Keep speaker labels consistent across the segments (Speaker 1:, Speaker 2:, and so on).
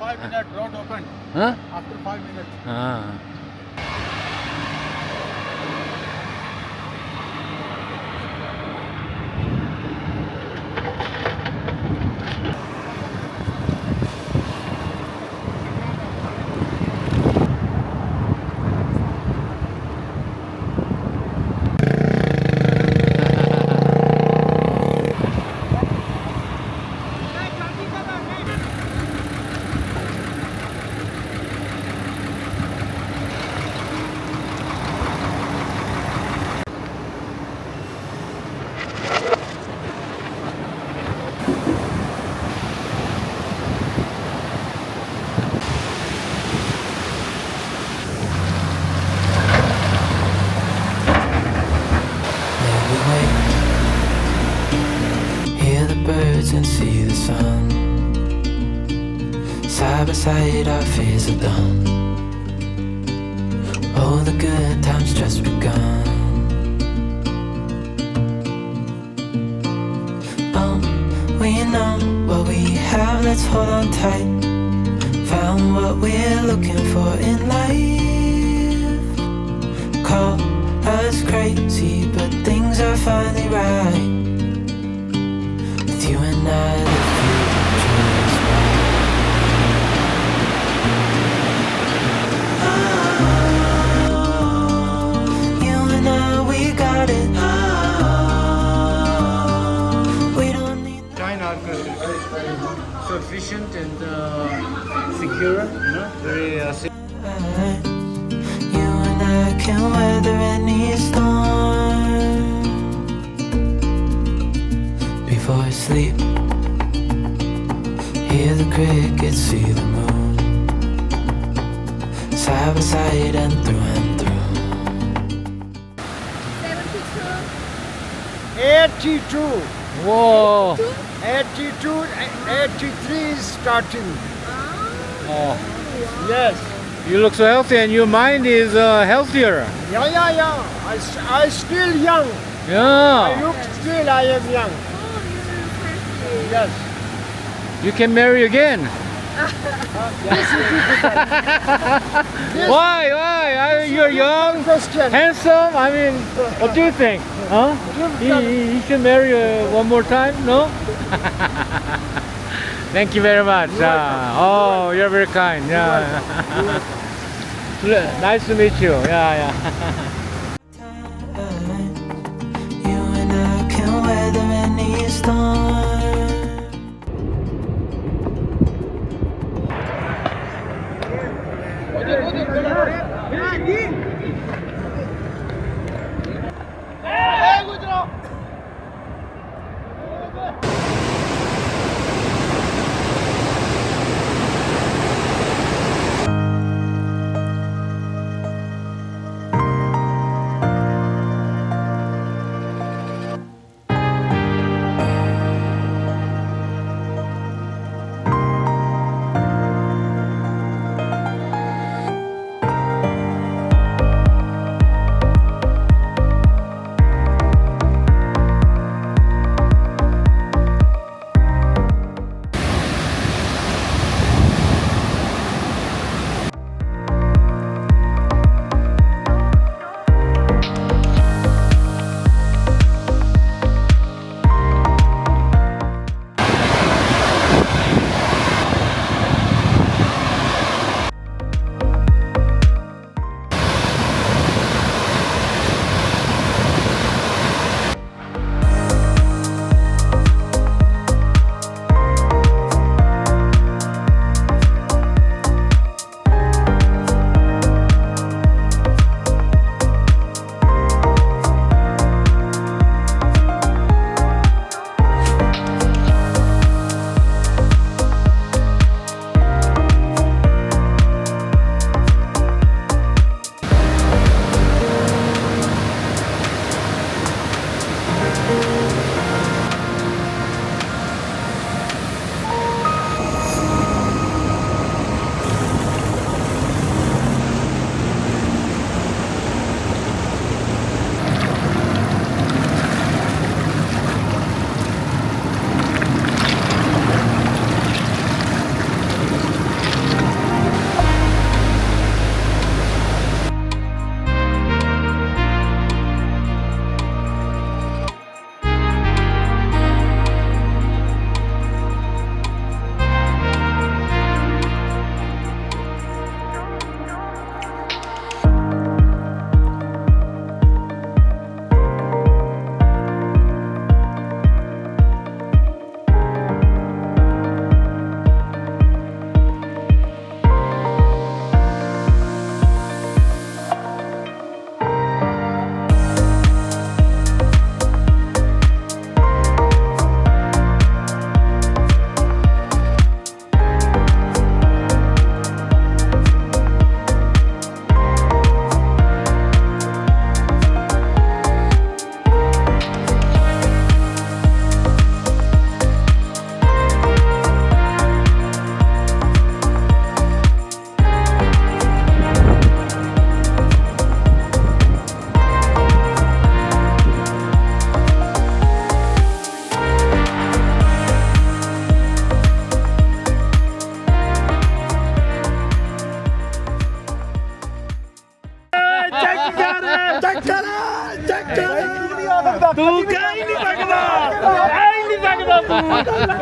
Speaker 1: 5 minutes road open.
Speaker 2: Huh?
Speaker 1: After 5 minutes.
Speaker 2: Ah.
Speaker 3: And see the sun. Side by side our fears are done. All the good times just begun. Oh, we know what we have, let's hold on tight. Found what we're looking for in life. Call us crazy, but things are finally right. You and I, the future is bright. Oh, you and I, we got it. Oh, we don't need
Speaker 1: Join our country.
Speaker 2: sufficient and secure. Very
Speaker 3: You and I can weather any storm. Before I sleep, hear the crickets, see the moon. Side by side and through and through.
Speaker 4: 82,
Speaker 5: Whoa.
Speaker 4: 82, 83 is starting.
Speaker 5: Oh,
Speaker 4: Yes.
Speaker 5: you look so healthy, and your mind is healthier.
Speaker 4: Yeah. I still young. I
Speaker 5: Yeah.
Speaker 4: look still I am young. Yes.
Speaker 5: You can marry again. Why? You're young,
Speaker 4: Question.
Speaker 5: handsome. I mean, what do you think? Huh? He should marry one more time? No? Thank you very much. Oh, you're very kind. Yeah. Nice to meet you. Yeah.
Speaker 3: You and I can weather any storm.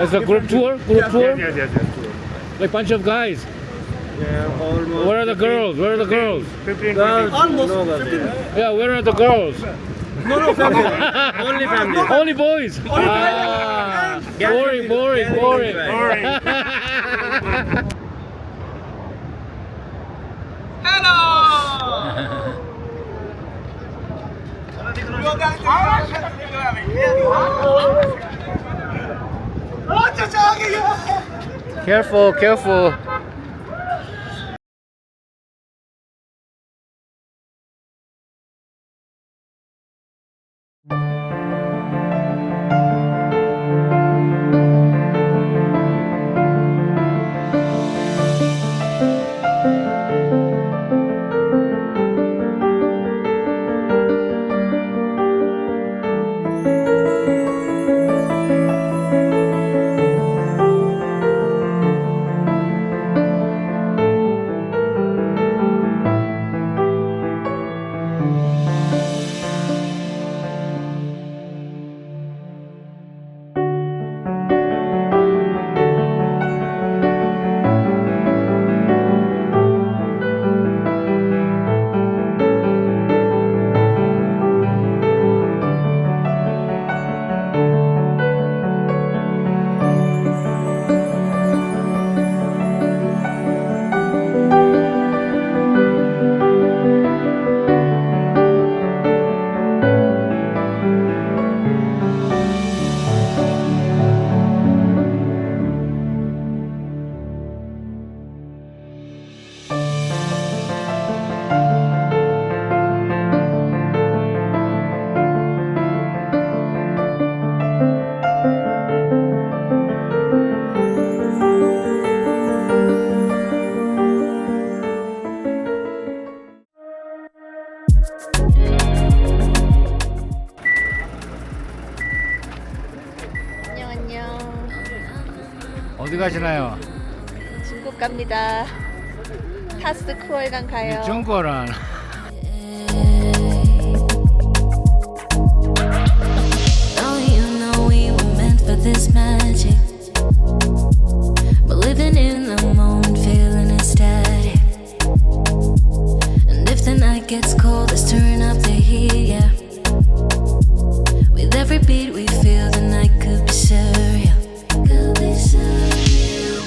Speaker 5: It's a group tour? Group tour?
Speaker 2: Yes.
Speaker 5: Like bunch of guys.
Speaker 2: Yeah, almost.
Speaker 5: Where are the girls? Where are the girls?
Speaker 2: 15, 20.
Speaker 5: Yeah, where are the girls?
Speaker 2: No, family. Only family.
Speaker 5: Only boys. Ah, Boring, boring, boring. Careful, careful.
Speaker 4: 안녕.
Speaker 5: 어디 가시나요?
Speaker 4: 중국 갑니다. 파스 코에간 가요.
Speaker 5: 중국은
Speaker 3: Oh, you know we were meant for this magic. We're living in the moment, feeling ecstatic. And if the night gets cold, let's turn up the heat, yeah. With every beat we feel, the night could be surreal. Could be surreal.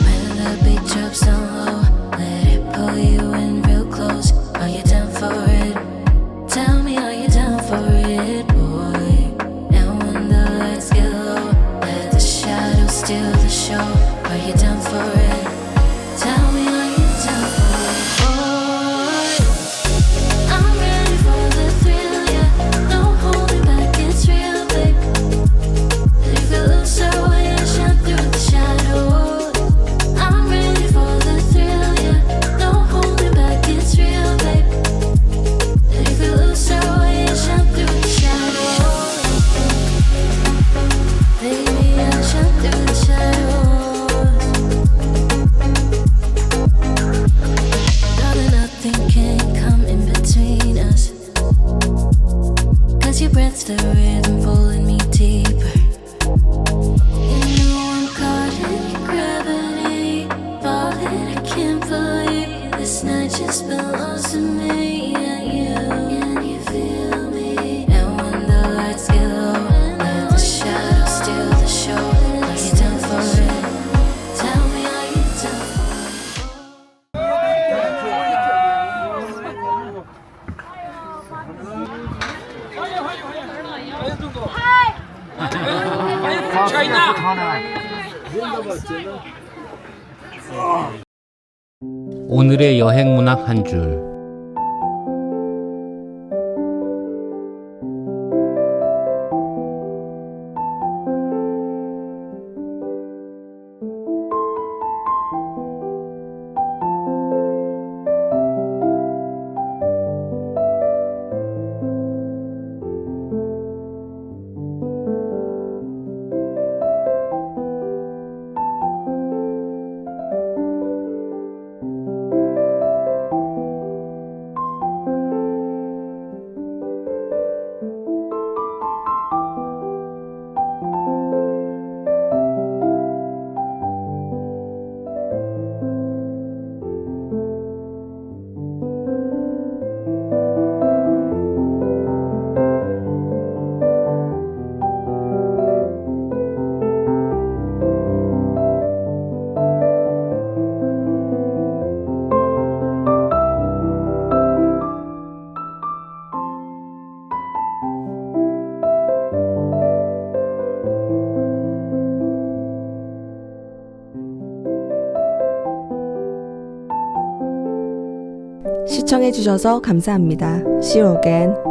Speaker 3: When the beat drops down low, let it pull you in real close. Are you down for it? Tell me, are you down for it, boy? And when the lights get low, let the shadows steal the show. Are you down for it? Tell me, are you down for it, boy? I'm ready for the thrill, yeah. No holding back, it's real, babe. If we lose our way and shine through the shadows, I'm ready for the thrill, yeah. No holding back, it's real, babe. If we lose our way and shine through the shadows, baby, I'll shine through the shadows. Darling, nothing can come in between us. 'Cause your breath's the rhythm pulling me deeper. You know I'm caught in your gravity, falling. I can't believe this night just belongs to me and you. Can you feel me? And when the lights get low, let the shadows steal the show. Are you down for it? Tell me, are you down for it?
Speaker 6: 오늘의 여행 문학 한 줄.
Speaker 7: 시청해주셔서 감사합니다. See you again.